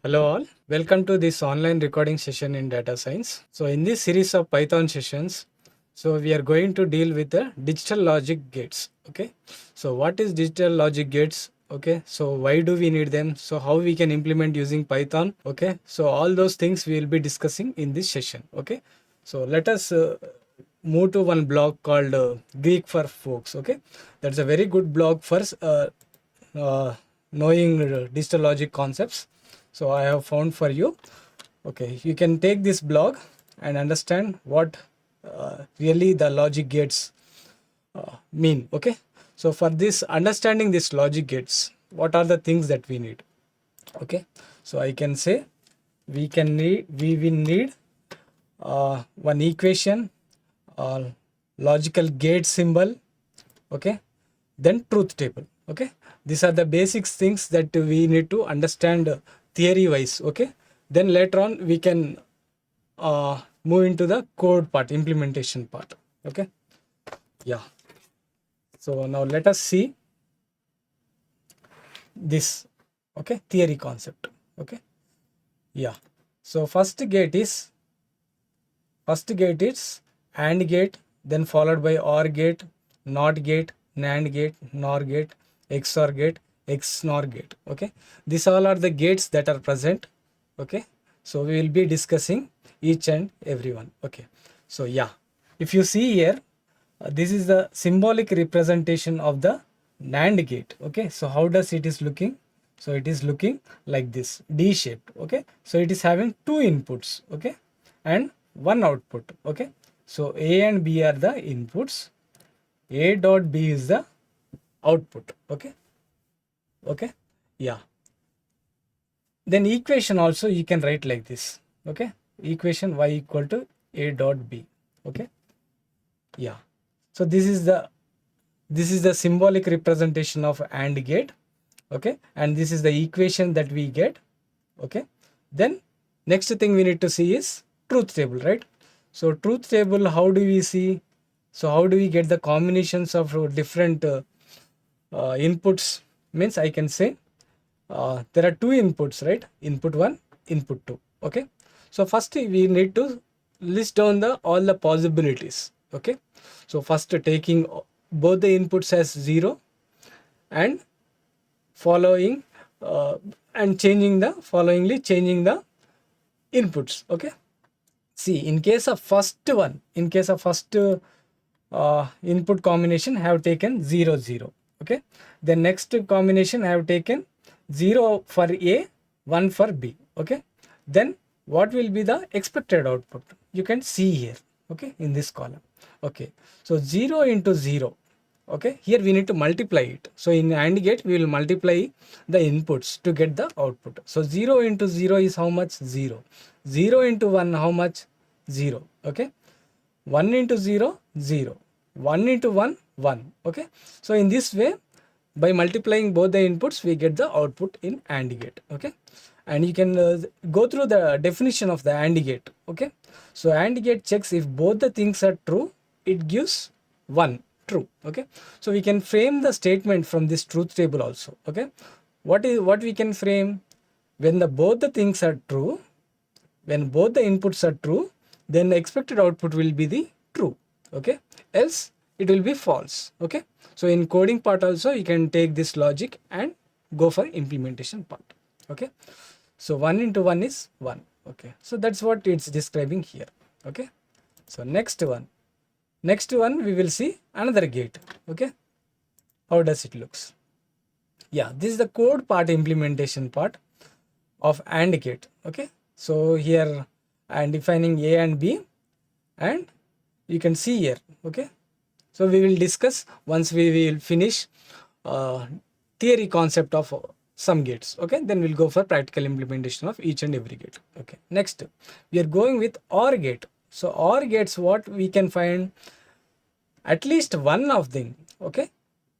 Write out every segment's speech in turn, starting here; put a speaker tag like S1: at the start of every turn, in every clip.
S1: Hello all, welcome to this online recording session in data science. So in this series of Python sessions, so we are going to deal with the digital logic gates. Okay, so what is digital logic gates? Okay, so why do we need them? So how we can implement using Python? Okay, so all those things we will be discussing in this session. Okay, so let us move to one blog called Greek for Folks. Okay, that's a very good blog for knowing digital logic concepts. So I have found for you. Okay, you can take this blog and understand what really the logic gates mean. Okay, so for this understanding this logic gates, what are the things that we need? Okay, so I can say we will need one equation, logical gate symbol, okay, then truth table. Okay, these are the basic things that we need to understand theory wise. Okay, then later on we can move into the code part, implementation part. Okay, yeah, so now let us see this. Okay, theory concept. Okay, yeah, so first gate is AND gate, then followed by OR gate, NOT gate, NAND gate, NOR gate, XOR gate, XNOR gate. Okay, these all are the gates that are present. Okay, so we will be discussing each and every one. Okay, so yeah, if you see here, this is the symbolic representation of the NAND gate. Okay, so how does it is looking? So it is looking like this, D shaped. Okay, so it is having two inputs. Okay, and one output. Okay, so A and B are the inputs, A dot B is the output. Okay, okay, yeah, then equation also you can write like this. Okay, equation y equal to A dot B. Okay, yeah, so this is the symbolic representation of AND gate. Okay, and this is the equation that we get. Okay, then next thing we need to see is truth table, right? So truth table, how do we see? So how do we get the combinations of different inputs? Means I can say there are two inputs, right? Input 1, input 2. Okay, so first we need to list down all the possibilities. Okay, so first taking both the inputs as 0 and following and changing the inputs. Okay, see, in case of first input combination, I have taken 0 0. Okay, the next combination I have taken 0 for A, 1 for B. Okay, then what will be the expected output? You can see here. Okay, in this column. Okay, so 0 into 0. Okay, here we need to multiply it. So in AND gate we will multiply the inputs to get the output. So 0 into 0 is how much? 0. 0 into 1 how much? 0. Okay, 1 into 0 0, 1 into 1 1. Okay, so in this way, by multiplying both the inputs we get the output in AND gate. Okay, and you can go through the definition of the AND gate. Okay, so AND gate checks if both the things are true, it gives 1 true. Okay, so we can frame the statement from this truth table also. Okay, what we can frame? When both the things are true, when both the inputs are true, then the expected output will be the true. Okay, else it will be false. Okay, so in coding part also you can take this logic and go for implementation part. Okay, so 1 into 1 is 1. Okay, so that's what it's describing here. Okay, so next one we will see another gate. Okay, how does it looks? Yeah, this is the code part, implementation part of AND gate. Okay, so here I am defining A and B, and you can see here. Okay, so we will discuss once we will finish theory concept of some gates. Okay, then we'll go for practical implementation of each and every gate. Okay, next we are going with OR gate. So OR gates, what we can find? At least one of them. Okay,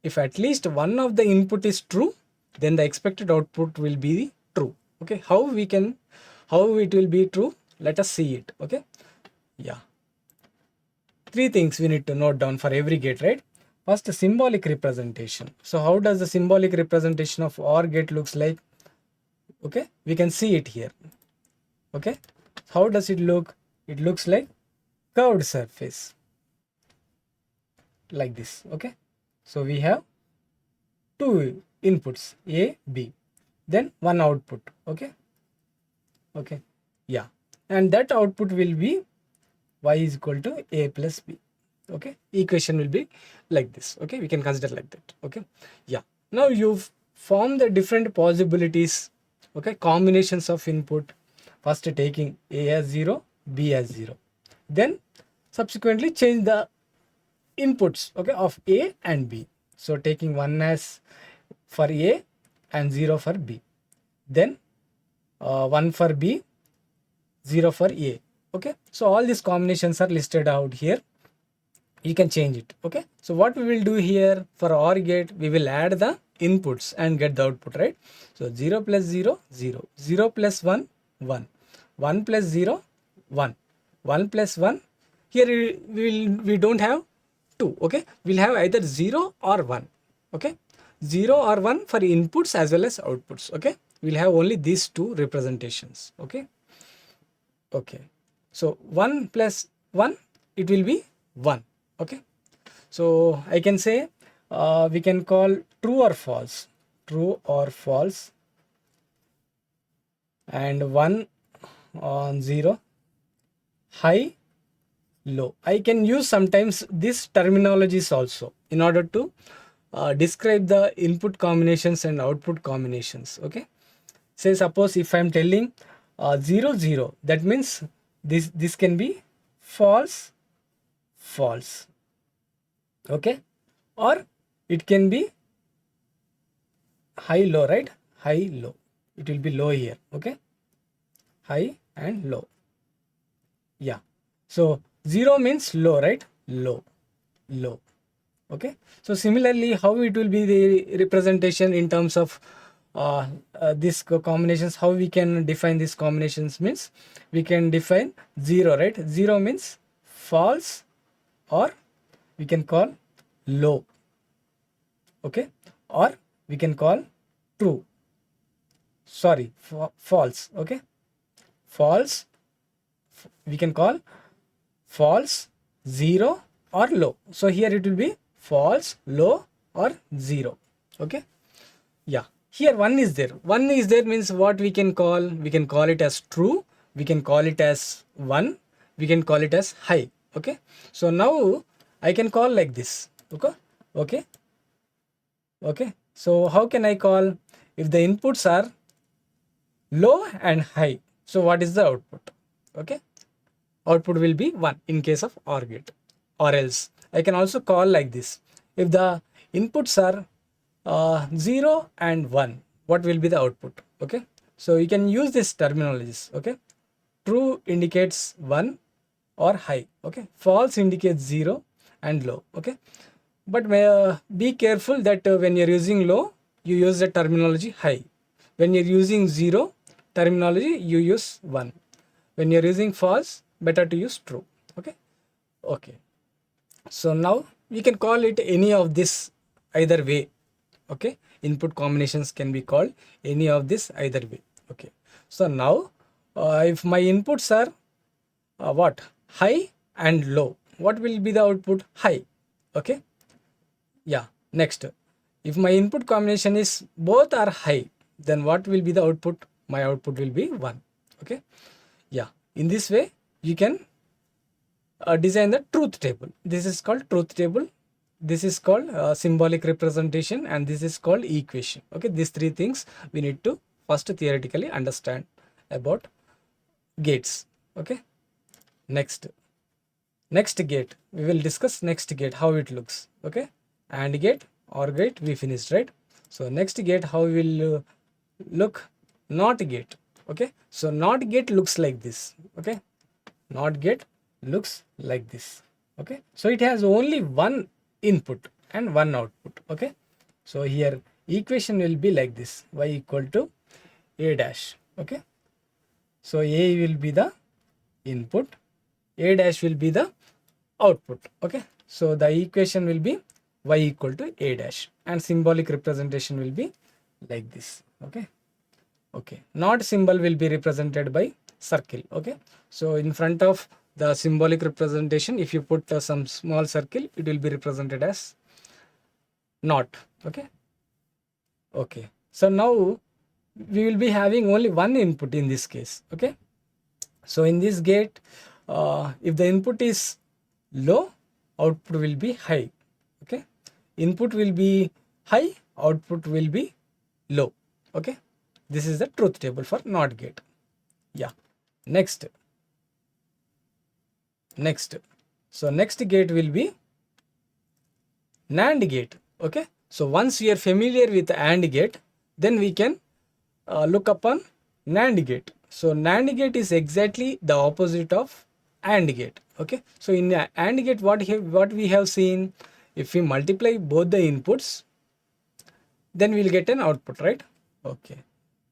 S1: if at least one of the input is true, then the expected output will be true. Okay, how it will be true? Let us see it. Okay, yeah, three things we need to note down for every gate, right? First, symbolic representation. So how does the symbolic representation of OR gate looks like? Okay, we can see it here. Okay, how does it look? It looks like curved surface like this. Okay, so we have two inputs A, B, then one output. Okay, okay, yeah, and that output will be y is equal to A plus B. Okay, equation will be like this. Okay, we can consider like that. Okay, yeah, now you've formed the different possibilities. Okay, combinations of input, first taking A as 0, B as 0, then subsequently change the inputs, okay, of A and B. So taking 1 as for A and 0 for B, then 1 for B, 0 for A. Okay, so all these combinations are listed out here. You can change it. Okay, so what we will do here for OR gate, we will add the inputs and get the output, right? So 0 plus 0, 0, 0 plus 1, 1, 1 plus 0, 1, 1 plus 1. Here we don't have 2. Okay, we'll have either 0 or 1. Okay, 0 or 1 for inputs as well as outputs. Okay, we'll have only these two representations. Okay, okay, so 1 plus 1, it will be 1. Okay, so I can say we can call true or false, and 1 on 0, high, low. I can use sometimes this terminologies also in order to describe the input combinations and output combinations. Okay, say suppose if I am telling 0 0, that means this can be false, false. Okay, or it can be high, low, right? High, low, it will be low here. Okay, high and low. Yeah, so 0 means low, right? Low, low. Okay, so similarly, how it will be the representation in terms of these combinations, how we can define these combinations means we can define 0, right? 0 means false, or we can call low. Okay, or we can call true, sorry, false. Okay, false, we can call false, 0 or low. So here it will be false, low or 0. Okay, yeah, here 1 is there. 1 is there means what we can call it as true, we can call it as 1, we can call it as high. Okay, so now I can call like this. Okay, okay, okay, so how can I call if the inputs are low and high? So what is the output? Okay, output will be 1 in case of OR gate. Or else I can also call like this, if the inputs are 0 and 1, what will be the output? Okay, so you can use this terminologies. Okay, true indicates 1 or high. Okay, false indicates 0 and low. Okay, but be careful that when you're using low, you use the terminology high. When you're using 0 terminology, you use 1. When you're using false, better to use true. Okay, okay, so now we can call it any of this either way. Okay, input combinations can be called any of this either way. Okay, so now if my inputs are what, high and low, what will be the output? High. Okay, yeah, next, if my input combination is both are high, then what will be the output? My output will be 1. Okay, yeah, in this way you can design the truth table. This is called truth table, this is called symbolic representation, and this is called equation. Okay, these three things we need to first theoretically understand about gates. Okay, next gate, we will discuss next gate, how it looks. Okay, AND gate, OR gate we finished, right? So next gate, how will look? NOT gate. Okay, so NOT gate looks like this. Okay, NOT gate looks like this. Okay, so it has only one input and one output. Okay, so here equation will be like this, y equal to a dash. Okay, so a will be the input, a dash will be the output. Okay, so the equation will be y equal to a dash, and symbolic representation will be like this. Okay. Okay, not symbol will be represented by circle. Okay, so in front of the symbolic representation, if you put some small circle, it will be represented as not. Okay. Okay, so now we will be having only one input in this case. Okay, so in this gate, if the input is low, output will be high. Okay, input will be high, output will be low. Okay, this is the truth table for NOT gate. Yeah, next. So next gate will be NAND gate. Okay, so once we are familiar with AND gate, then we can look upon NAND gate. So NAND gate is exactly the opposite of AND gate. Okay, so in AND gate, what we have seen, if we multiply both the inputs, then we'll get an output, right? Okay,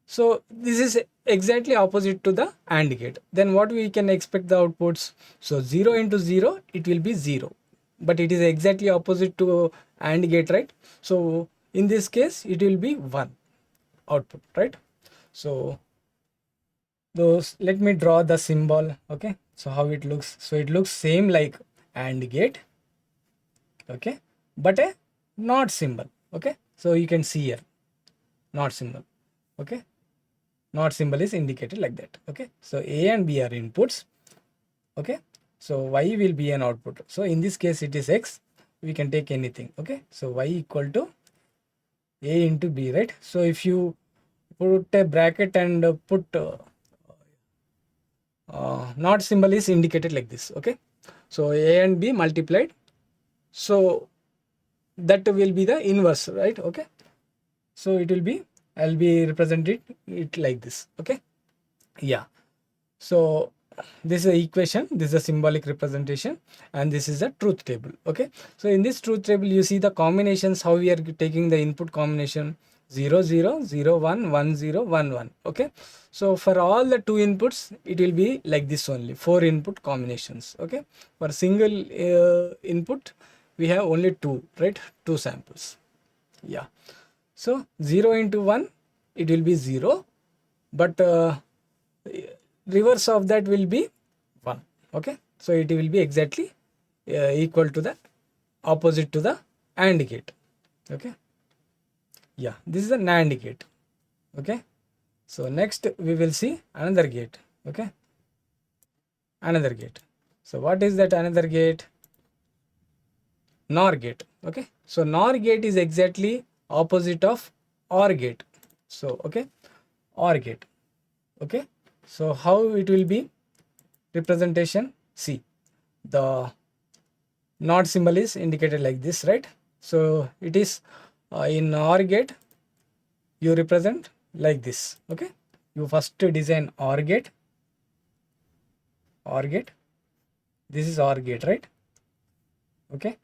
S1: so this is exactly opposite to the AND gate. Then what we can expect the outputs? So 0 into 0, it will be 0, but it is exactly opposite to AND gate, right? So in this case, it will be 1 output, right? So let me draw the symbol. Okay, so how it looks? So it looks same like AND gate. Okay, but a NOT symbol. Okay, so you can see here NOT symbol. Okay, NOT symbol is indicated like that. Okay, so A and B are inputs. Okay, so Y will be an output. So in this case, it is X. We can take anything. Okay, so Y equal to A into B, right? So if you put a bracket and put NOT symbol is indicated like this. Okay, so A and B multiplied, so that will be the inverse, right? Okay, so it will be, I'll be representing it like this. Okay, yeah, so this is the equation, this is a symbolic representation, and this is a truth table. Okay, so in this truth table, you see the combinations, how we are taking the input combination 0 0 0 1 1 0 1 1. Okay, so for all the two inputs, it will be like this only, 4 input combinations. Okay, for single input, we have only 2, right? 2 samples. Yeah, so 0 into 1, it will be 0, but reverse of that will be 1. Okay, so it will be exactly equal to the opposite to the AND gate. Okay, yeah, this is a NAND gate. Okay, so next we will see another gate. Okay, another gate. So what is that another gate? NOR gate. Okay, so NOR gate is exactly opposite of OR gate. So okay, OR gate. Okay, so how it will be representation? See, the NOT symbol is indicated like this, right? So it is in OR gate, you represent like this. Okay, you first design OR gate. This is OR gate, right? Okay,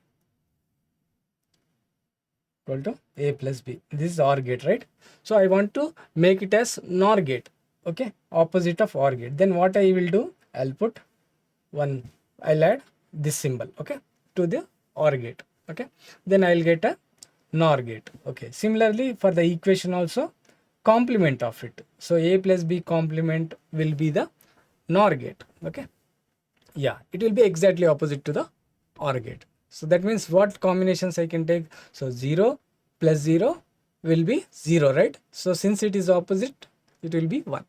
S1: equal to A plus B. This is OR gate, right? So I want to make it as NOR gate. Okay, opposite of OR gate. Then what I will do? I'll put one. I'll add this symbol. Okay, to the OR gate. Okay, then I'll get a NOR gate. Okay, similarly for the equation also, complement of it. So A plus B complement will be the NOR gate. Okay, yeah, it will be exactly opposite to the OR gate. So that means what combinations I can take? So 0 plus 0 will be 0, right? So since it is opposite, it will be 1.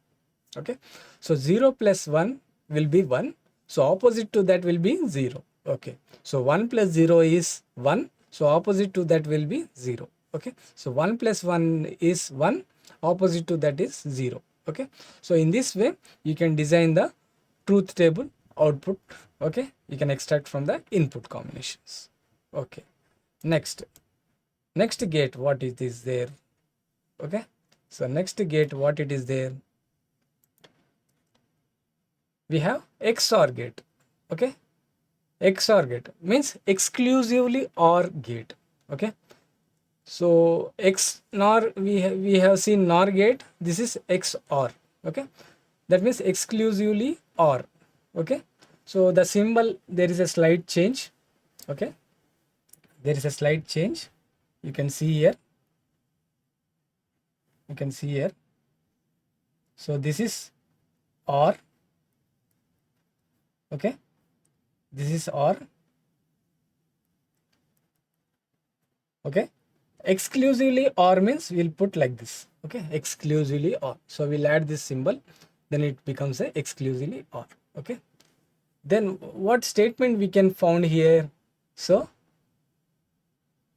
S1: Okay, so 0 plus 1 will be 1. So opposite to that will be 0. Okay, so 1 plus 0 is 1. So opposite to that will be 0. Okay, so 1 plus 1 is 1. Opposite to that is 0. Okay, so in this way, you can design the truth table output. Okay, you can extract from the input combinations. Okay, next gate, what it is there? Okay, so next gate, what it is there? We have XOR gate. Okay, XOR gate means exclusively OR gate. Okay, so XOR, we have seen NOR gate. This is XOR. Okay, that means exclusively OR. Okay, so the symbol, there is a slight change. Okay, there is a slight change. You can see here. You can see here. So this is OR. Okay. This is OR. Okay. Exclusively OR means we'll put like this. Okay. Exclusively OR. So we'll add this symbol. Then it becomes a exclusively OR. Okay. Then what statement we can found here? So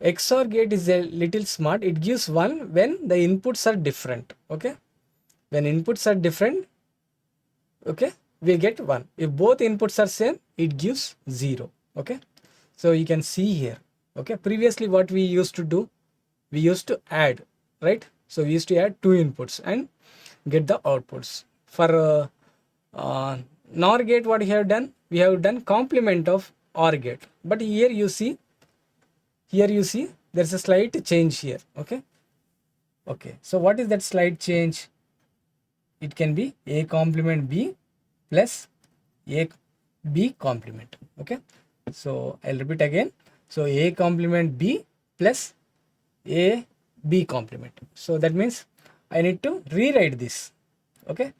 S1: XOR gate is a little smart. It gives 1 when the inputs are different. Okay. When inputs are different, okay, we get 1. If both inputs are same, it gives 0. Okay. So you can see here. Okay. Previously what we used to do, we used to add, right? So we used to add 2 inputs and get the outputs. For NOR gate, what we have done? We have done complement of OR gate. But here you see there's a slight change here. Okay. Okay. So what is that slight change? It can be A complement B plus A B complement. Okay. So I'll repeat again. So A complement B plus A B complement. So that means I need to rewrite this. Okay.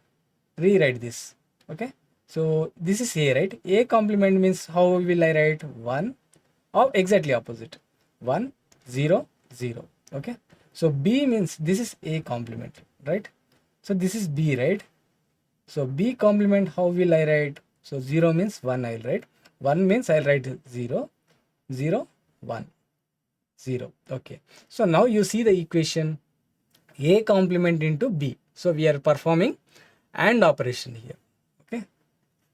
S1: Rewrite this. Okay. So this is A, right? A complement means how will I write? 1 or exactly opposite. 1 0 0. Okay. So B means this is A complement, right? So this is B, right? So B complement, how will I write? So 0 means 1 I'll write. 1 means I'll write 0 0 1 0. Okay. So now you see the equation A complement into B. So we are performing AND operation here. Okay.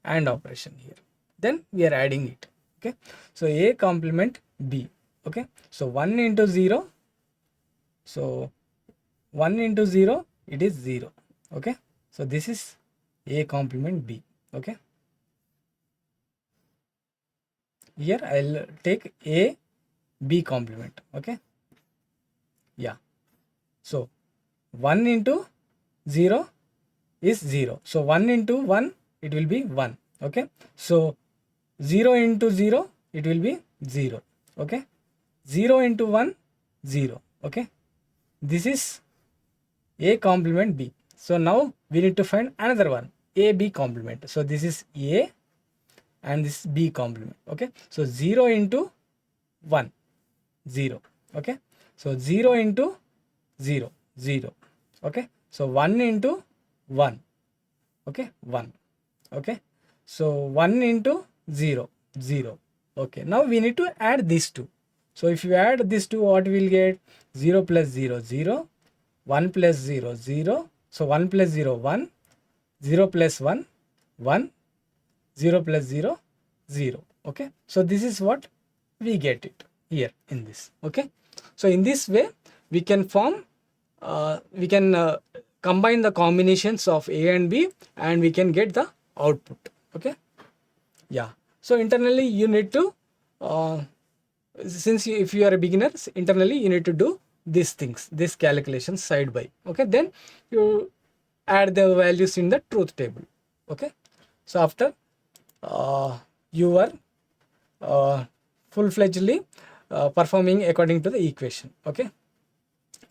S1: AND operation here. Then we are adding it. Okay. So A complement B. Okay. So 1 into 0. So 1 into 0, it is 0. Okay. So this is A complement B. Okay. Here I'll take A B complement. Okay. Yeah. So 1 into 0 is 0. So 1 into 1, it will be 1. Okay. So 0 into 0, it will be 0. Okay. 0 into 1, 0. Okay. This is A complement B. So now we need to find another one, A B complement. So this is A and this is B complement. Okay. So 0 into 1, 0. Okay. So 0 into 0, 0. Okay. So 1 into 1. Okay. 1. Okay. So 1 into 0, 0. Okay. Now we need to add these two. So if you add these two, what we will get? 0 plus 0, 0. 1 plus 0, 0. So 1 plus 0, 1. 0 plus 1, 1. 0 plus 0, 0. Okay. So this is what we get it here in this. Okay. So in this way, we can form, combine the combinations of A and B and we can get the output. Okay. Yeah. So internally you need to, if you are a beginner, internally you need to do these things, these calculations side by. Okay. Then you add the values in the truth table. Okay. So after you are full-fledgedly performing according to the equation. Okay.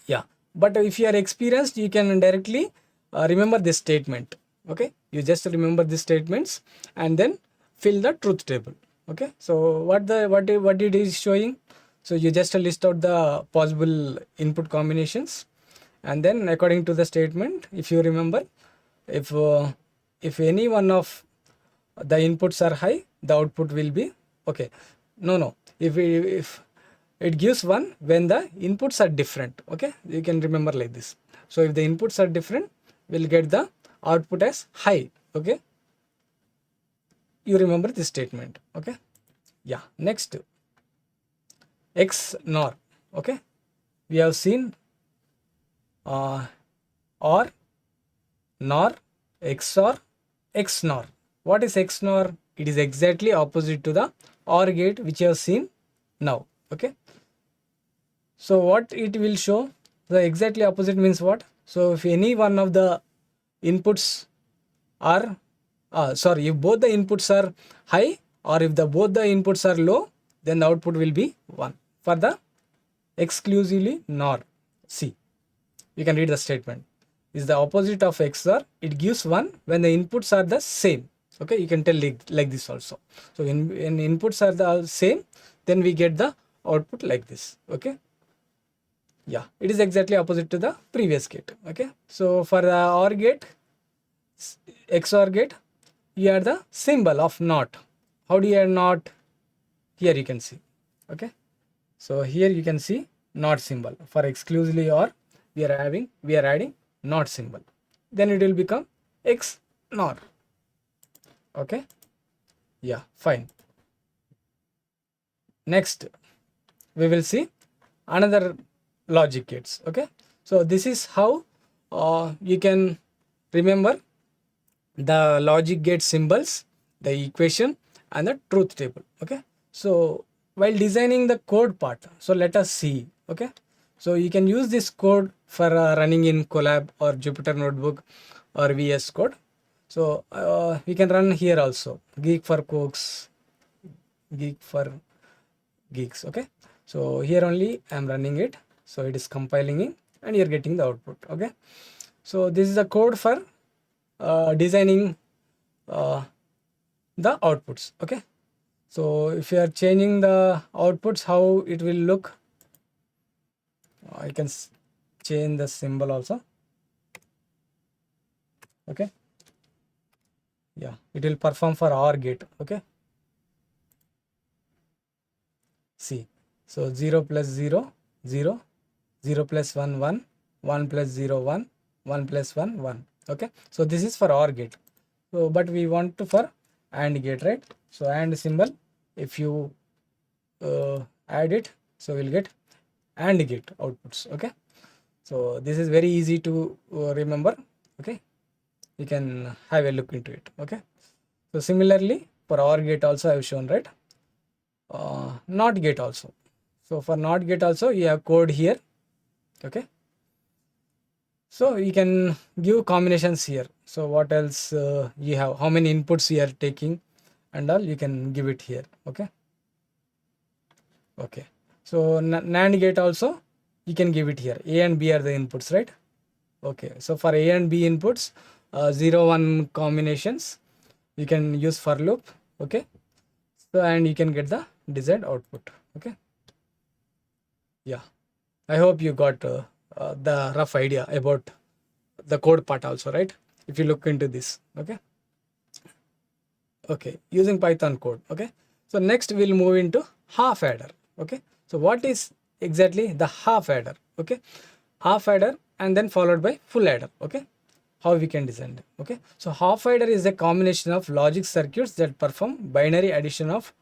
S1: Yeah. But if you are experienced, you can directly remember this statement. Okay. You just remember these statements and then fill the truth table. Okay. So what it is showing? So you just list out the possible input combinations and then according to the statement, if you remember, if any one of the inputs are high, the output will be okay. No. If it gives 1 when the inputs are different. Okay. You can remember like this. So if the inputs are different, we'll get the output as high. Okay. You remember this statement. Okay. Yeah. Next, XNOR. Okay. We have seen OR, NOR, XOR, XNOR. What is XNOR? It is exactly opposite to the OR gate which you have seen now. Okay. So what it will show? The exactly opposite means what? So if any one of the inputs are, if both the inputs are high or if both the inputs are low, then the output will be 1. for the exclusively NOR. See, you can read the statement. Is the opposite of XOR. It gives 1 when the inputs are the same. Okay, you can tell like this also. So when inputs are the same, then we get the output like this. Okay. Yeah, it is exactly opposite to the previous gate. Okay. So for the OR gate, XOR gate, you add the symbol of NOT. How do you add NOT? Here you can see. Okay. So here you can see NOT symbol. For exclusively OR, we are adding NOT symbol. Then it will become X NOR. Okay. Yeah, fine. Next, we will see another logic gates. Okay. So this is how you can remember the logic gate symbols, the equation, and the truth table. Okay. So while designing the code part, so let us see. Okay. So you can use this code for running in Colab or Jupyter Notebook or VS Code. So we can run here also, Geek for Cooks, Geek for Geeks. Okay. So here only I am running it. So it is compiling in and you're getting the output. Okay. So this is the code for designing the outputs. Okay. So if you are changing the outputs, how it will look, I can change the symbol also. Okay. Yeah, it will perform for OR gate. Okay. See, so 0 plus 0, 0, 0 plus 1, 1, 1 plus 0, 1, 1 plus 1, 1. Okay. So this is for OR gate. So, but we want to for AND gate, right? So AND symbol, if you add it, so we'll get AND gate outputs. Okay. So this is very easy to remember. Okay. You can have a look into it. Okay. So similarly for OR gate also I have shown, right? NOT gate also. So for NOT gate also you have code here. Okay. So you can give combinations here. So what else you have, how many inputs you are taking and all, you can give it here. Okay. Okay. So NAND gate also you can give it here. A and B are the inputs, right? Okay. So for A and B inputs, 0, 1 combinations you can use for loop. Okay. So and you can get the desired output. Okay. Yeah. I hope you got the rough idea about the code part also, right? If you look into this. Okay. Okay. Using Python code. Okay. So next we'll move into half adder. Okay. So what is exactly the half adder? Okay. Half adder and then followed by full adder. Okay. How we can design it. Okay. So half adder is a combination of logic circuits that perform binary addition of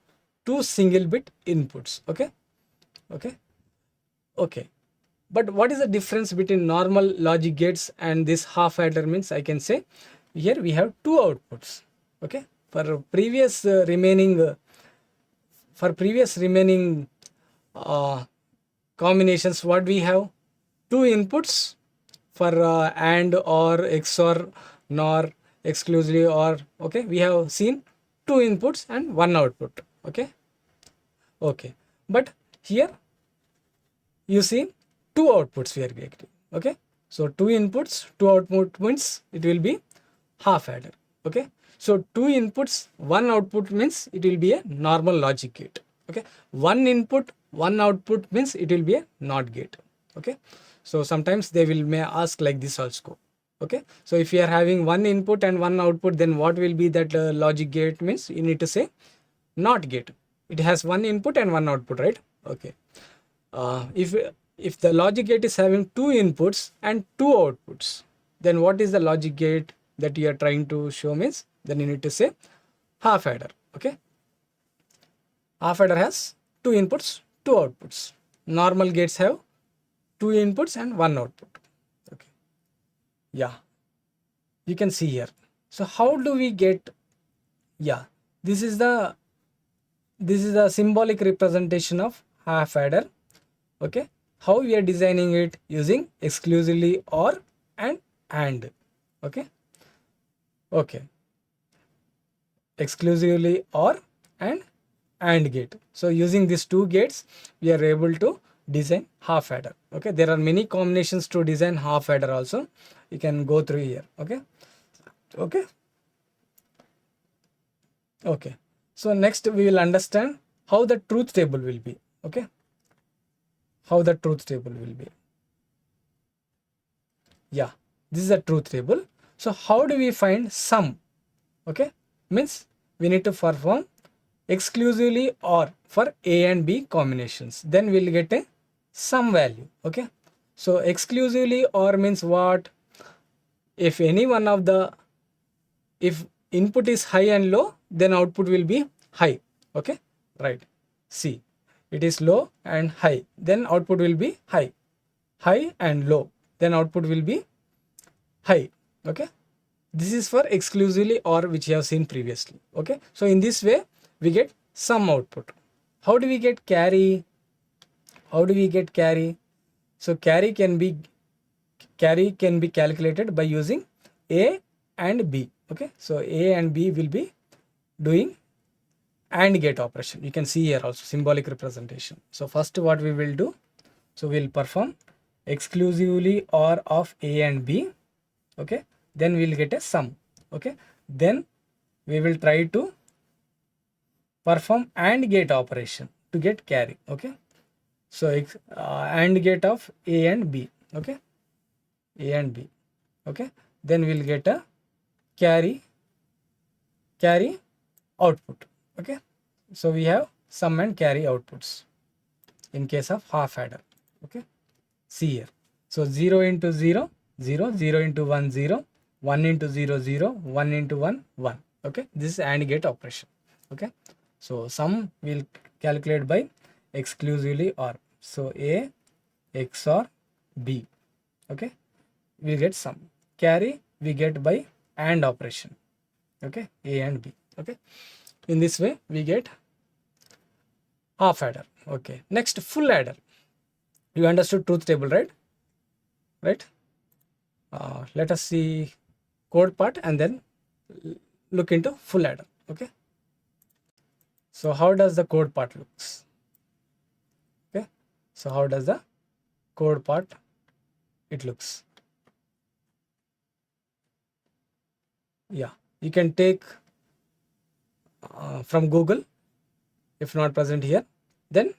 S1: 2 single bit inputs. Okay. Okay. Okay. But what is the difference between normal logic gates and this half adder? Means I can say here we have 2 outputs. Okay. For previous remaining combinations, what we have 2 inputs for AND or XOR NOR exclusively or. Okay, we have seen 2 inputs and 1 output. Okay. Okay, but here you see 2 outputs we are getting. Okay, so 2 inputs 2 output means it will be half adder. Okay, so 2 inputs 1 output means it will be a normal logic gate. Okay, 1 input 1 output means it will be a NOT gate. Okay, so sometimes they will may ask like this also. Okay, so if you are having 1 input and 1 output, then what will be that logic gate? Means you need to say NOT gate. It has 1 input and 1 output, right? Okay. If the logic gate is having 2 inputs and 2 outputs, then what is the logic gate that you are trying to show? Means then you need to say half adder. Okay, half adder has 2 inputs 2 outputs. Normal gates have 2 inputs and 1 output. Okay, yeah, you can see here. So how do we get? Yeah, this is the symbolic representation of half adder. Okay, how we are designing it using exclusively OR and AND. Okay. Okay, exclusively OR and AND gate. So using these two gates, we are able to design half adder. Okay, there are many combinations to design half adder also. You can go through here. Okay. Okay. So next we will understand how the truth table will be. Okay. How the truth table will be. Yeah, this is a truth table. So how do we find sum? Okay, means we need to perform exclusively OR for A and B combinations. Then we'll get a sum value. Okay, so exclusively OR means what? If any one of the, if input is high and low, then output will be high. Okay, right. See, it is low and high, then output will be high. High and low, then output will be high. Okay, this is for exclusively OR, which you have seen previously. Okay, so in this way we get sum output. How do we get carry? How do we get carry? So carry can be calculated by using A and B. Okay, so A and B will be doing AND gate operation. You can see here also symbolic representation. So first what we will do, so we'll perform exclusively OR of A and B. Okay, then we'll get a sum. Okay, then we will try to perform AND gate operation to get carry. Okay, so AND gate of A and B. Okay, A and B. Okay, then we'll get a carry output. Okay, so we have sum and carry outputs in case of half adder. Okay, see here. So 0 into 0, 0, 0 into 1, 0, 1 into 0, 0, 1 into 1, 1. Okay, this is AND gate operation. Okay, so sum will calculate by exclusively OR. So A XOR B. Okay, we get sum. Carry we get by AND operation. Okay, A and B. Okay, in this way we get half adder. Okay, next full adder. You understood truth table, right? Let us see code part and then look into full adder. Okay, so how does the code part looks? Okay, so how does the code part it looks? Yeah, you can take from Google. If not present here, then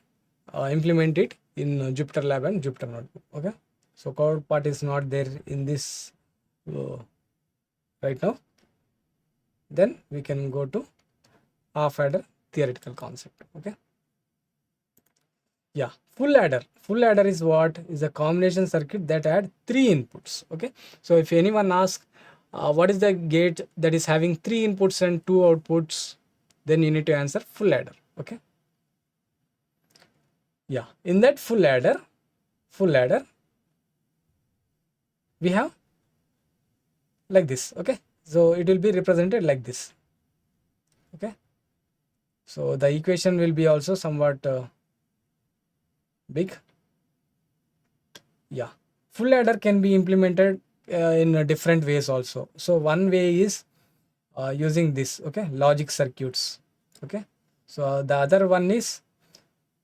S1: implement it in Jupyter Lab and Jupyter Notebook. Okay, so code part is not there in this right now. Then we can go to half adder theoretical concept. Okay, yeah, full adder. Full adder is what? Is a combination circuit that add 3 inputs. Okay, so if anyone asks what is the gate that is having 3 inputs and 2 outputs, then you need to answer full adder. Okay, yeah, in that full adder we have like this. Okay, so it will be represented like this. Okay, so the equation will be also somewhat big. Yeah, full adder can be implemented in different ways also. So one way is using this. Okay, logic circuits. Okay, so the other one is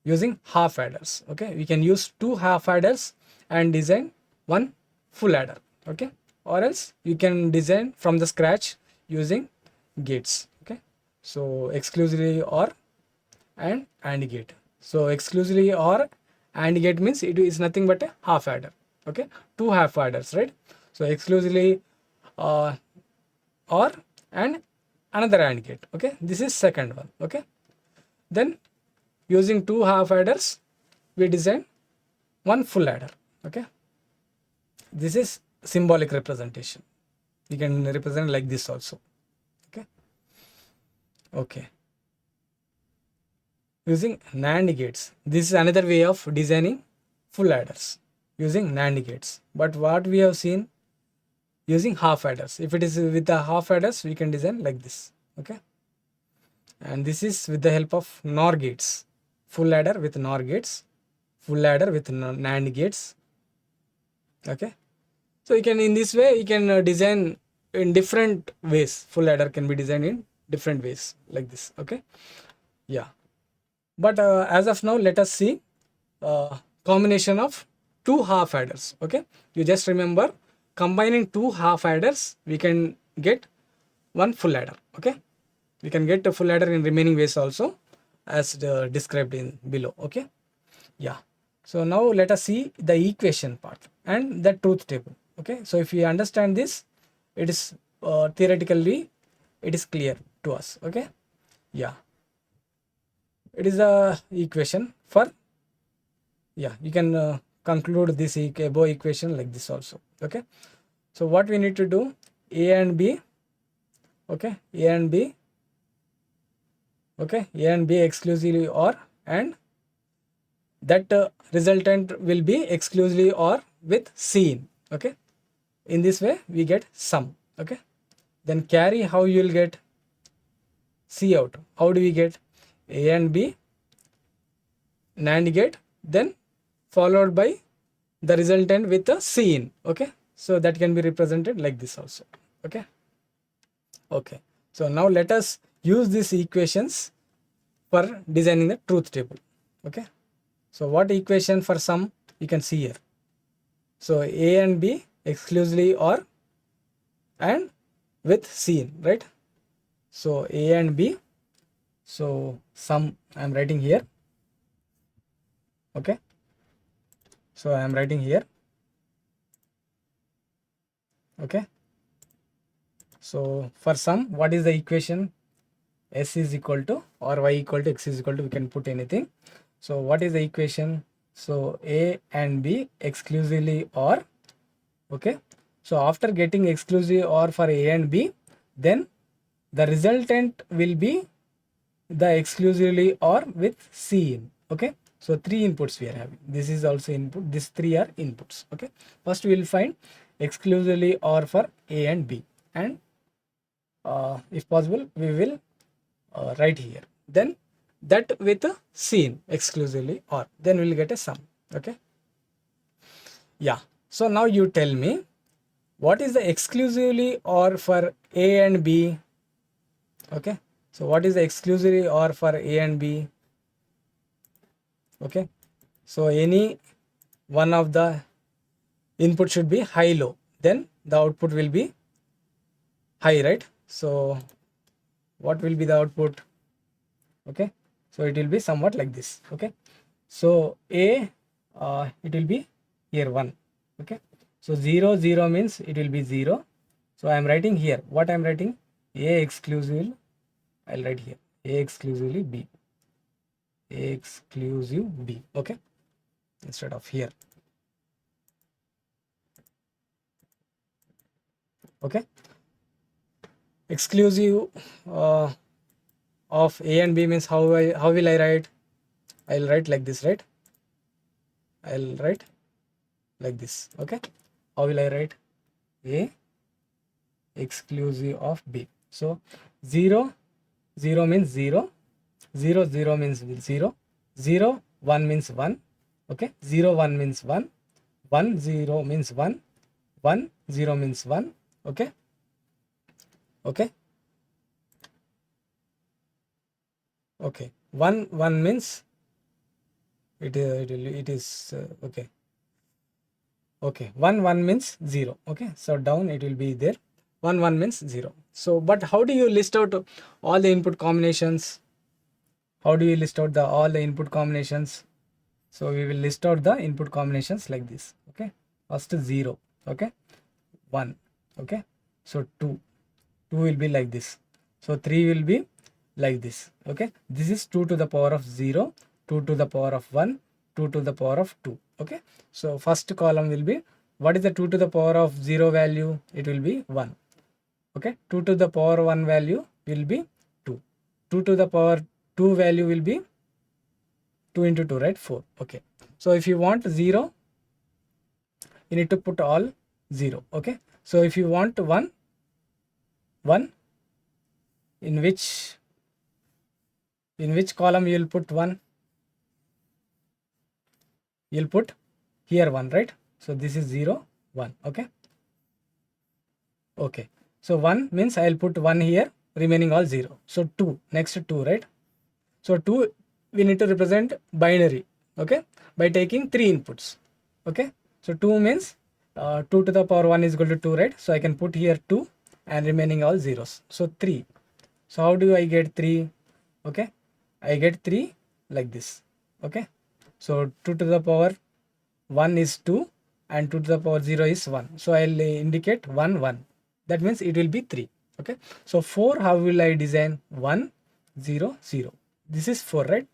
S1: using half adders. Okay, we can use 2 half adders and design 1 full adder. Okay, or else you can design from the scratch using gates. Okay, so exclusively OR and AND gate. So exclusively OR AND gate means it is nothing but a half adder. Okay, 2 half adders, right? So exclusively OR and another AND gate. Okay, this is second one. Okay, then using 2 half adders we design 1 full adder. Okay, this is symbolic representation. You can represent like this also. Okay, using NAND gates. This is another way of designing full adders using NAND gates. But what we have seen using half adders. If it is with the half adders, we can design like this. Okay, and this is with the help of NOR gates. Full adder with NOR gates, full adder with NAND gates. Okay, so you can, in this way you can design in different ways. Full adder can be designed in different ways like this. Okay, yeah, But as of now, let us see combination of two half adders. Okay, you just remember, combining two half adders, we can get one full adder. Okay, we can get a full adder in remaining ways also, as described in below. Okay, yeah. So now let us see the equation part and the truth table. Okay, so if we understand this, it is theoretically it is clear to us. Okay, yeah, it is a equation for, yeah, you can conclude this above equation like this also. Okay, so what we need to do, a and b, okay, a and b, okay, a and b exclusively or, and that resultant will be exclusively or with c in. Okay, in this way we get sum. Okay, then carry, how you will get c out. How do we get a and b NAND gate, then followed by the resultant with a c in. Okay, so that can be represented like this also. Okay, okay, so now let us use these equations for designing the truth table. Okay, so what equation for sum you can see here. So a and b exclusively or and with c in, right? So a and b, so sum I am writing here. Okay, so I am writing here. Okay, so for sum, what is the equation? S is equal to, or y equal to x is equal to, we can put anything. So what is the equation? So a and b exclusively or. Okay, so after getting exclusive or for a and b, then the resultant will be the exclusively or with c in. Okay, so three inputs we are having. This is also input, these three are inputs. Okay, first we will find exclusively or for a and b, and if possible we will write here, then that with a c in exclusively or, then we will get a sum. Okay, yeah. So now you tell me, what is the exclusively or for a and b? Okay, so what is the exclusively or for a and b? Okay, so any one of the input should be high low, then the output will be high, right? So what will be the output? Okay, so it will be somewhat like this. Okay, so a it will be here 1. Okay, so 0 0 means it will be 0. So I am writing here, what I am writing, a exclusive, I'll write here a exclusively b, a exclusive b. Okay, instead of here. Okay, exclusive of a and b means how will I write? I'll write like this, right? I'll write like this. Okay, how will I write? A exclusive of b. So 0 0 means 0, 0 0 means 0, 0 1 means 1. Okay, 0 1 means 1, 1 0 means 1, 1 0 means 1. Okay, okay, okay, 1 1 means it is okay, okay, 1 1 means 0. Okay, so down it will be there, 1 1 means 0. So but how do you list out all the input combinations? How do you list out the all the input combinations? So we will list out the input combinations like this. Okay, first 0. Okay, 1. Okay, so 2 will be like this. So 3 will be like this. Okay, this is 2 to the power of 0, 2 to the power of 1, 2 to the power of 2. Okay, so first column will be, what is the 2 to the power of 0 value? It will be 1. Okay, 2 to the power 1 value will be 2, 2 to the power 2 value will be 2 into 2, right? 4. Okay, so if you want 0, you need to put all 0. Okay, so if you want 1, in which column you will put 1? You'll put here 1, right? So this is 0 1. Okay, okay, so 1 means I'll put 1 here, remaining all 0. So 2, next 2, right? So 2 we need to represent binary, okay, by taking 3 inputs, okay. So 2 means 2 to the power 1 is equal to 2, right? So I can put here 2 and remaining all zeros. So 3. So how do I get 3? Okay, I get 3 like this, okay. So 2 to the power 1 is 2 and 2 to the power 0 is 1. So I'll indicate 1, 1. That means it will be 3, okay. So 4, how will I design? 1, 0, 0. This is 4, right?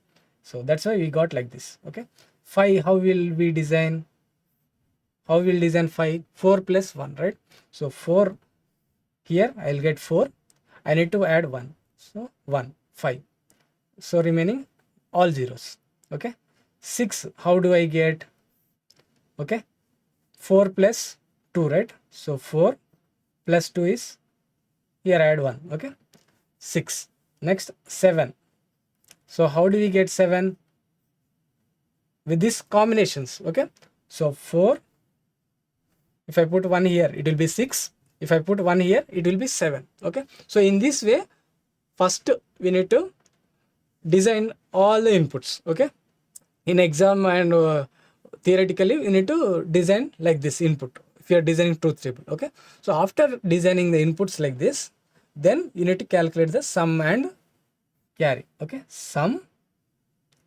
S1: So that's why we got like this, okay. 5, how will we design? How will design 5? 4 plus 1, right? So 4, here I'll get 4. I need to add 1. So 1, 5. So remaining all zeros, okay. 6, how do I get? Okay, 4 plus 2, right? So 4 plus 2 is, here add 1, okay. 6. Next 7. So how do we get 7? With these combinations, okay. So 4, if I put 1 here, it will be 6. If I put 1 here, it will be 7, okay. So in this way, first we need to design all the inputs, okay. In exam and theoretically, we need to design like this input if you are designing truth table, okay. So after designing the inputs like this, then you need to calculate the sum and carry, okay. Sum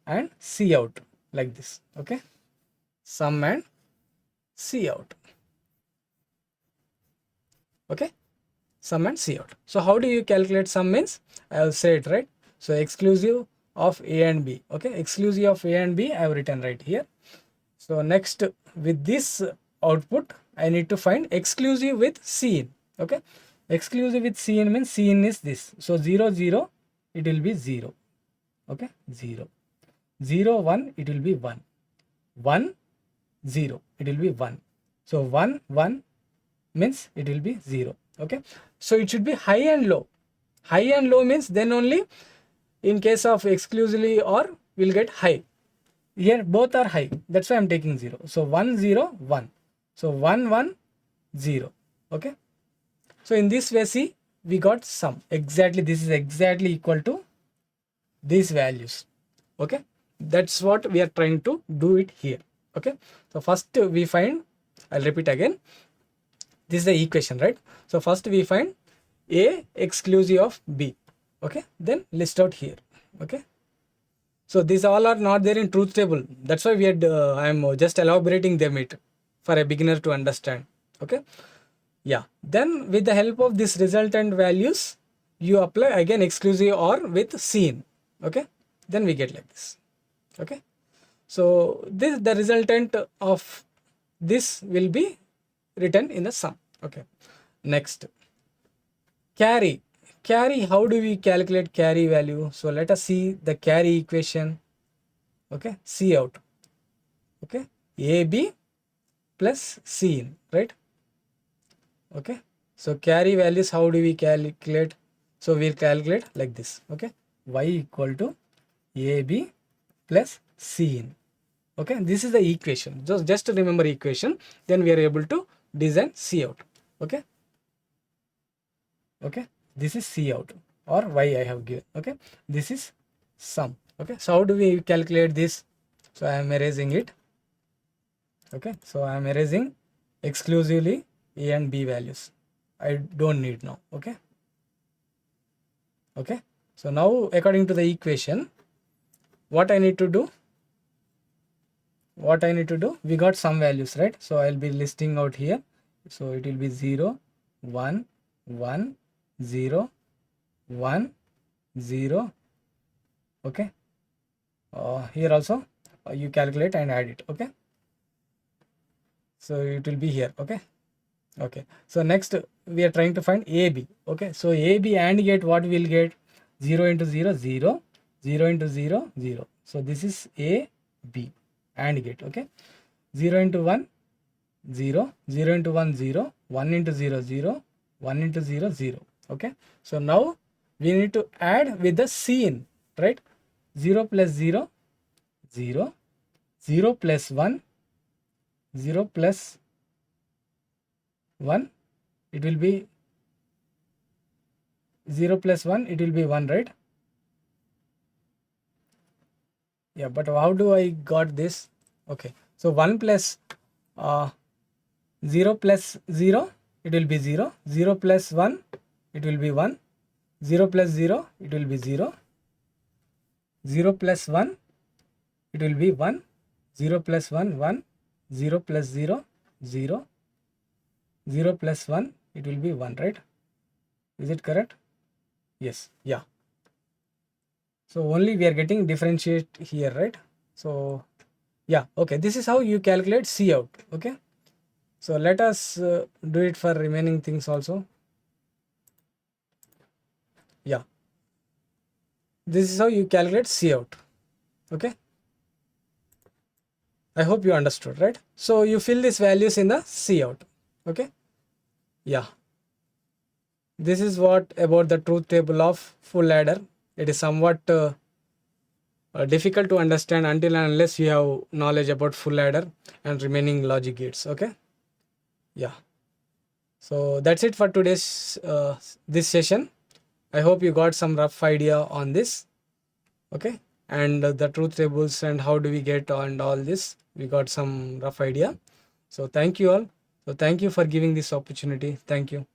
S1: and C out like this, okay. Sum and C out, okay. Sum and C out. So how do you calculate sum? Means I have said, right? So exclusive of A and B, okay. Exclusive of A and B I have written right here. So next, with this output, I need to find exclusive with C in, okay. Exclusive with C in means C in is this. So 0, 0, it will be 0, okay. 0, 0, 1, it will be 1, 1, 0, it will be 1. So 1, 1 means it will be 0, okay. So it should be high and low. High and low means then only in case of exclusively or we'll get high. Here both are high, that's why I'm taking 0. So 1, 0, 1. So 1, 1, 0, okay. So in this way, see, we got sum. Exactly, this is exactly equal to these values, okay. That's what we are trying to do it here, okay. So first we find, I'll repeat again, this is the equation, right? So first we find A exclusive of B, okay. Then list out here, okay. So these all are not there in truth table. That's why we had I'm just elaborating them it for a beginner to understand, okay. Yeah, then with the help of this resultant values, you apply again exclusive or with scene, okay. Then we get like this, okay. So this, the resultant of this will be written in the sum, okay. Next, carry. Carry, how do we calculate carry value? So let us see the carry equation, okay. C out, okay. AB plus C in, right? Okay. So carry values, how do we calculate? So we'll calculate like this, okay. Y equal to AB plus C in, okay. This is the equation. Just to remember equation, then we are able to design C out, okay. Okay, this is C out or Y I have given, okay. This is sum, okay. So how do we calculate this? So I am erasing it, okay. So I am erasing exclusively A and B values. I don't need now, okay. Okay, so now according to the equation, what I need to do? We got some values, right? So I'll be listing out here. So it will be 0, 1, 1, 0, 1, 0, okay. Here also you calculate and add it, okay. So it will be here, okay. Okay, so next we are trying to find AB, okay. So AB and get, what we'll get? 0 into 0, 0, 0 into 0, 0. So this is A, B and get, okay. 0 into 1, 0, 0 into 1, 0, 1 into 0, 0, 1 into 0, 0, okay. So now we need to add with the C in, right? 0 plus 0, 0, 0 plus 1, 0 plus 1, it will be 0 plus 1, it will be 1, right? Yeah, but how do I got this? Okay, so 1 plus 0 plus 0, it will be 0. 0 plus 1, it will be 1. 0 plus 0, it will be 0. 0 plus 1, it will be 1. 0 plus 1, 1. 0 plus 0, 0. 0 plus 1, it will be 1, right? Is it correct? Yes, yeah. So only we are getting differentiate here, right? So yeah, okay, this is how you calculate C out. Okay, so let us do it for remaining things also. Yeah, this is how you calculate C out. Okay, I hope you understood, right? So you fill these values in the C out. Okay, yeah, this is what about the truth table of full adder. It is somewhat difficult to understand until and unless you have knowledge about full adder and remaining logic gates. Okay, yeah, so that's it for today's this session. I hope you got some rough idea on this. Okay, and the truth tables and how do we get and all this, we got some rough idea. So thank you all. So thank you for giving this opportunity. Thank you.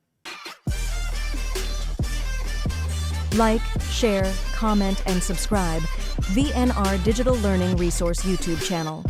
S2: Like, share, comment, and subscribe VNR Digital Learning Resource YouTube channel.